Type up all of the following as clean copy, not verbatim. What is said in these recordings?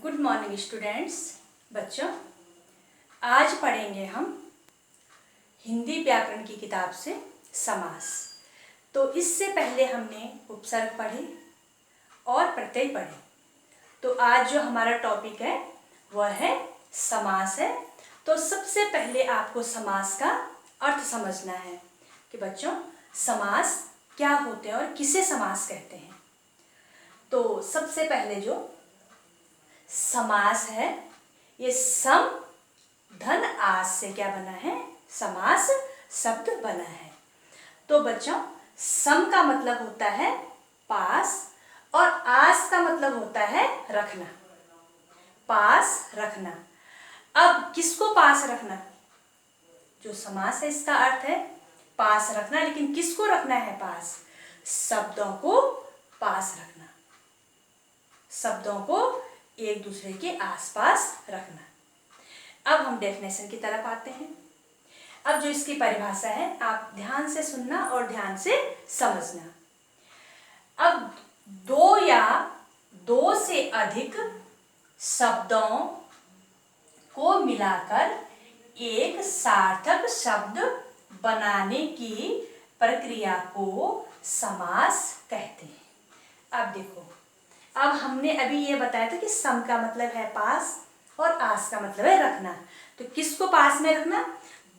Good morning students. बच्चों, आज पढ़ेंगे हम हिंदी व्याकरण की किताब से समास। तो इससे पहले हमने उपसर्ग पढ़े और प्रत्यय पढ़े। तो आज जो हमारा टॉपिक है वह है समास है। तो सबसे पहले आपको समास का अर्थ समझना है कि बच्चों समास क्या होते हैं और किसे समास कहते हैं। तो सबसे पहले जो समास है ये सम धन आस से क्या बना है, समास शब्द बना है। तो बच्चों सम का मतलब होता है पास और आस का मतलब होता है रखना, पास रखना। अब किसको पास रखना? जो समास है इसका अर्थ है पास रखना, लेकिन किसको रखना है पास? शब्दों को पास रखना, शब्दों को एक दूसरे के आसपास रखना। अब हम डेफिनेशन की तरफ आते हैं। अब जो इसकी परिभाषा है आप ध्यान से सुनना और ध्यान से समझना। अब दो या दो से अधिक शब्दों को मिलाकर एक सार्थक शब्द बनाने की प्रक्रिया को समास कहते हैं। अब देखो, अब हमने अभी ये बताया था कि सम का मतलब है पास और आस का मतलब है रखना। तो किसको पास में रखना?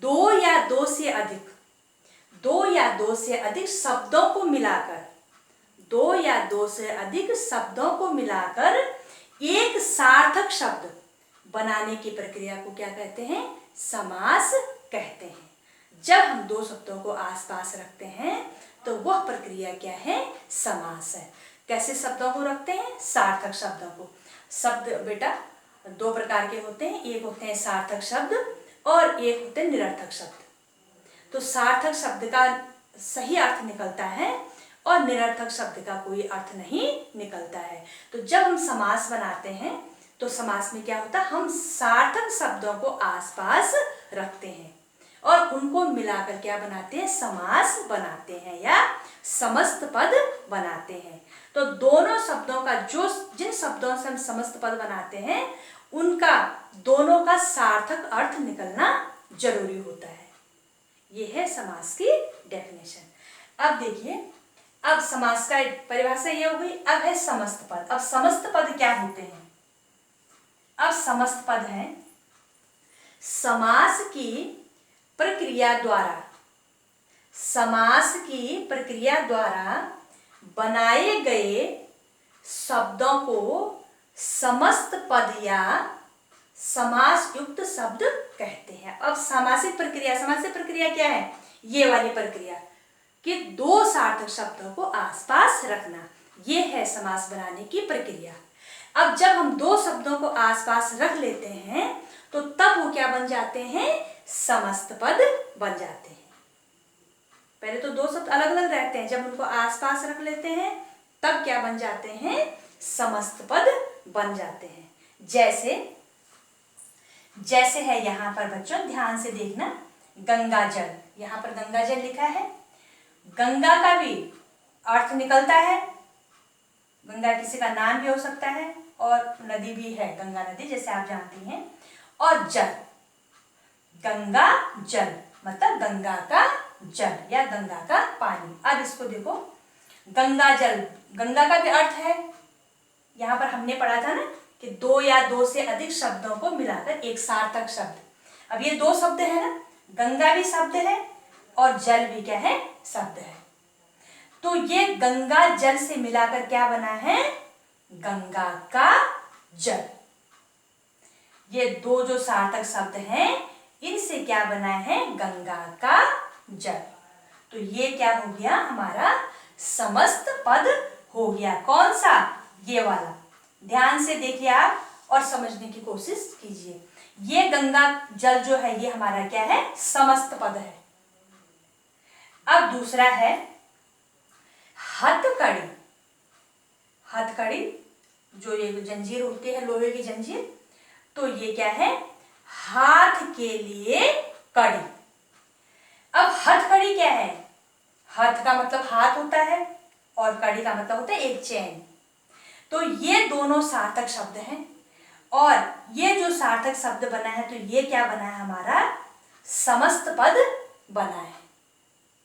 दो या दो से अधिक, दो या दो से अधिक शब्दों को मिलाकर, दो या दो से अधिक शब्दों को मिलाकर एक सार्थक शब्द बनाने की प्रक्रिया को क्या कहते हैं? समास कहते हैं। जब हम दो शब्दों को आसपास रखते हैं तो वह प्रक्रिया क्या है? समास है। कैसे शब्दों को रखते हैं? सार्थक शब्दों को। शब्द बेटा दो प्रकार के होते हैं, एक होते हैं सार्थक शब्द और एक होते हैं निरर्थक शब्द। तो सार्थक शब्द का सही अर्थ निकलता है और निरर्थक शब्द का कोई अर्थ नहीं निकलता है। तो जब हम समास बनाते हैं तो समास में क्या होता है? हम सार्थक शब्दों को आसपास रखते हैं और उनको मिलाकर क्या बनाते हैं? समास बनाते हैं या समस्त पद बनाते हैं। तो दोनों शब्दों का जिन शब्दों से हम समस्त पद बनाते हैं उनका दोनों का सार्थक अर्थ निकलना जरूरी होता है। ये है समास की डेफिनेशन। अब देखिए, अब समास का परिभाषा ये हो गई। अब है समस्त पद। अब समस्त पद क्या होते हैं? अब समस्त पद है समास की प्रक्रिया द्वारा, समास की प्रक्रिया द्वारा बनाए गए शब्दों को समस्त पद या समास युक्त शब्द कहते हैं। अब सामासिक प्रक्रिया, सामासिक प्रक्रिया क्या है? ये वाली प्रक्रिया कि दो सार्थक शब्दों को आसपास रखना, ये है समास बनाने की प्रक्रिया। अब जब हम दो शब्दों को आसपास रख लेते हैं तो तब वो क्या बन जाते हैं? समस्त पद बन जाते हैं। पहले तो दो शब्द अलग अलग रहते हैं, जब उनको आसपास रख लेते हैं तब क्या बन जाते हैं? समस्त पद बन जाते हैं। जैसे है यहाँ पर बच्चों, ध्यान से देखना, गंगा जल, यहाँ पर गंगा जल लिखा है। गंगा का भी अर्थ निकलता है, गंगा किसी का नाम भी हो सकता है और नदी भी है, गंगा नदी जैसे आप जानती हैं। और जल, गंगा जल मतलब गंगा का जल या गंगा का पानी। अब इसको देखो, गंगा जल, गंगा का भी अर्थ है, यहाँ पर हमने पढ़ा था ना कि दो या दो से अधिक शब्दों को मिलाकर एक सार्थक शब्द। अब ये दो शब्द है ना, गंगा भी शब्द है और जल भी क्या है? शब्द है। तो ये गंगा जल से मिलाकर क्या बना है? गंगा का जल। ये दो जो सार्थक शब्द हैं इनसे क्या बना है? गंगा का जल। तो ये क्या हो गया? हमारा समस्त पद हो गया। कौन सा? ये वाला। ध्यान से देखिए आप और समझने की कोशिश कीजिए। ये गंगा जल जो है ये हमारा क्या है? समस्त पद है। अब दूसरा है हथकड़ी। हथकड़ी जो ये जंजीर होती है, लोहे की जंजीर, तो ये क्या है? हाथ के लिए कड़ी। अब हथकड़ी क्या है? हथ का मतलब हाथ होता है और कड़ी का मतलब होता है एक चैन। तो ये दोनों सार्थक शब्द हैं और ये जो सार्थक शब्द बना है तो ये क्या बना है हमारा समस्त पद बना है।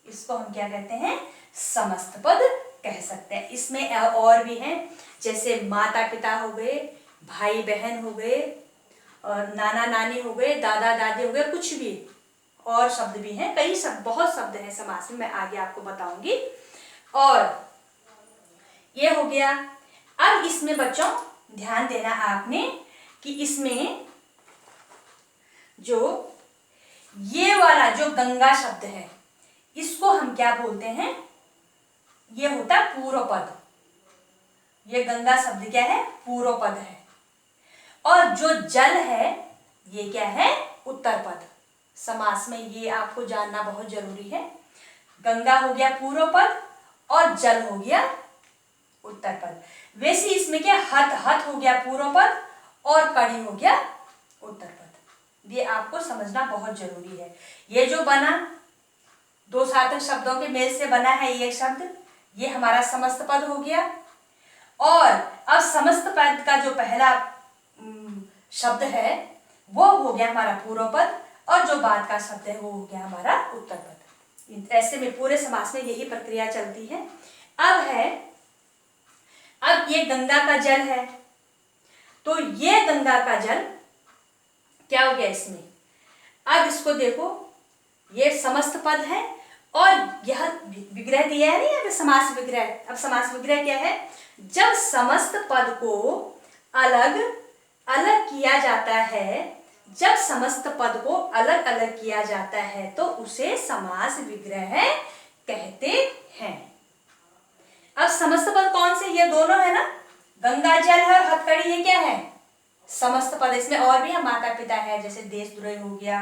इसको हम क्या कहते हैं समस्त पद कह सकते हैं। इसमें और भी हैं, जैसे माता पिता हो गए, भाई बहन हो गए, और नाना नानी हो गए, दादा दादी हो गए, कुछ भी और शब्द भी हैं, कई शब्द बहुत शब्द हैं समास में, मैं आगे आपको बताऊंगी। और ये हो गया। अब इसमें बच्चों ध्यान देना आपने कि इसमें जो ये वाला जो गंगा शब्द है इसको हम क्या बोलते हैं, ये होता है पूर्व पद। ये गंगा शब्द क्या है पूर्व पद है। और जो जल है ये क्या है उत्तर पद। समास में ये आपको जानना बहुत जरूरी है। गंगा हो गया पूर्व पद और जल हो गया उत्तर पद। वैसे इसमें क्या हत हत हो गया पूर्व पद और कड़ी हो गया उत्तर पद। ये आपको समझना बहुत जरूरी है। ये जो बना दो सार्थक शब्दों के मेल से बना है ये शब्द, ये हमारा समस्त पद हो गया। और अब समस्त पद का जो पहला शब्द है वो हो गया हमारा पूर्व पद और जो बाद का शब्द है वो हो गया हमारा उत्तर पद। ऐसे में पूरे समास में यही प्रक्रिया चलती है। अब ये गंगा का जल है तो ये गंगा का जल क्या हो गया इसमें। अब इसको देखो, ये समस्त पद है और यह विग्रह दिया है नहीं, अब समास विग्रह। अब समास विग्रह क्या है, जब समस्त पद को अलग अलग किया जाता है, जब समस्त पद को अलग अलग किया जाता है तो उसे समास विग्रह कहते हैं। अब समस्त पद कौन से, ये दोनों है ना, गंगा जल है और हथकड़ी, ये क्या है समस्त पद। इसमें और भी है, माता पिता है, जैसे देशद्रोही हो गया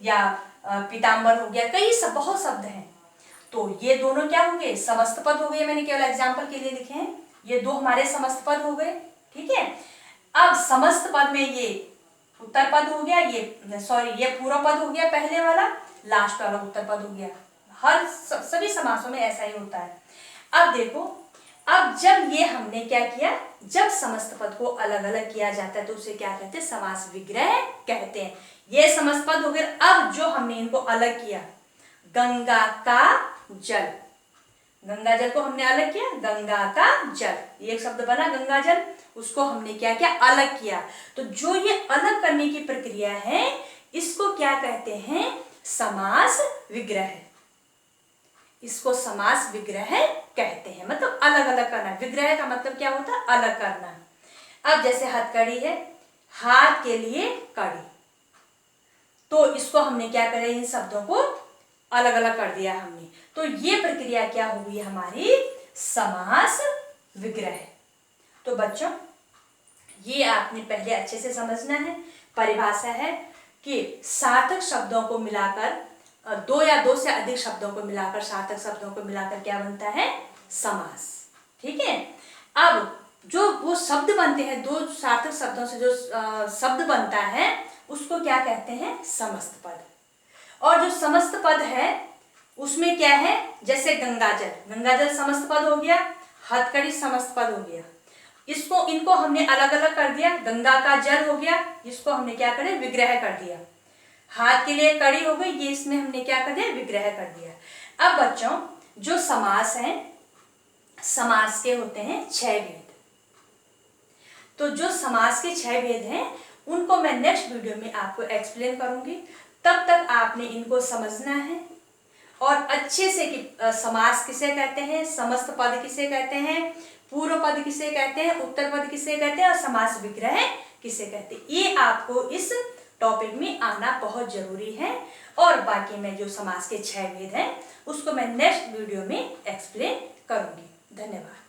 या पीताम्बर हो गया, कई सब बहुत शब्द हैं। तो ये दोनों क्या हो गए समस्त पद हो गए। मैंने केवल एग्जाम्पल के लिए लिखे हैं, ये दो हमारे समस्त पद हो गए। ठीक है, अब समस्त पद में ये उत्तर पद हो गया, ये पूर्व पद हो गया पहले वाला, लास्ट वाला उत्तर पद हो गया। हर सभी समासों में ऐसा ही होता है। अब देखो, अब जब ये हमने क्या किया, जब समस्त पद को अलग अलग किया जाता है तो उसे क्या कहते हैं समास विग्रह कहते हैं। ये समस्त पद हो गए। अब जो हमने इनको अलग किया, गंगा का जल, गंगा जल को हमने अलग किया, गंगा का जल, एक शब्द बना गंगा जल, उसको हमने क्या किया अलग किया। तो जो ये अलग करने की प्रक्रिया है इसको क्या कहते हैं समास विग्रह। इसको समास विग्रह कहते हैं, मतलब अलग अलग करना। विग्रह का मतलब क्या होता है अलग करना। अब जैसे हथकड़ी है, हाथ के लिए कड़ी, तो इसको हमने क्या करा, इन शब्दों को अलग अलग कर दिया हमने। तो ये प्रक्रिया क्या होगी हमारी समास विग्रह। तो बच्चों ये आपने पहले अच्छे से समझना है। परिभाषा है कि सार्थक शब्दों को मिलाकर, दो या दो से अधिक शब्दों को मिलाकर, सार्थक शब्दों को मिलाकर क्या बनता है समास। ठीक है, अब जो वो शब्द बनते हैं, दो सार्थक शब्दों से जो शब्द बनता है उसको क्या कहते हैं समस्त पद। और जो समस्त पद है उसमें क्या है, जैसे गंगाजल, गंगाजल समस्त पद हो गया, हथकड़ी समस्त पद हो गया। इनको हमने अलग अलग कर दिया, गंगा का जल हो गया, इसको हमने क्या करे विग्रह कर दिया। हाथ के लिए कड़ी हो गई, ये इसमें हमने क्या कर दिया विग्रह कर दिया। अब बच्चों जो समास है, समास के होते हैं 6 भेद। तो जो समास के 6 भेद हैं उनको मैं नेक्स्ट वीडियो में आपको एक्सप्लेन करूंगी। तब तक आपने इनको समझना है और अच्छे से कि समास किसे कहते हैं, समस्त पद किसे कहते हैं, पूर्व पद किसे कहते हैं, उत्तर पद किसे कहते हैं और समास विग्रह किसे कहते हैं, ये आपको इस टॉपिक में आना बहुत जरूरी है। और बाकी मैं जो समास के 6 भेद हैं उसको मैं नेक्स्ट वीडियो में एक्सप्लेन करूंगी। धन्यवाद।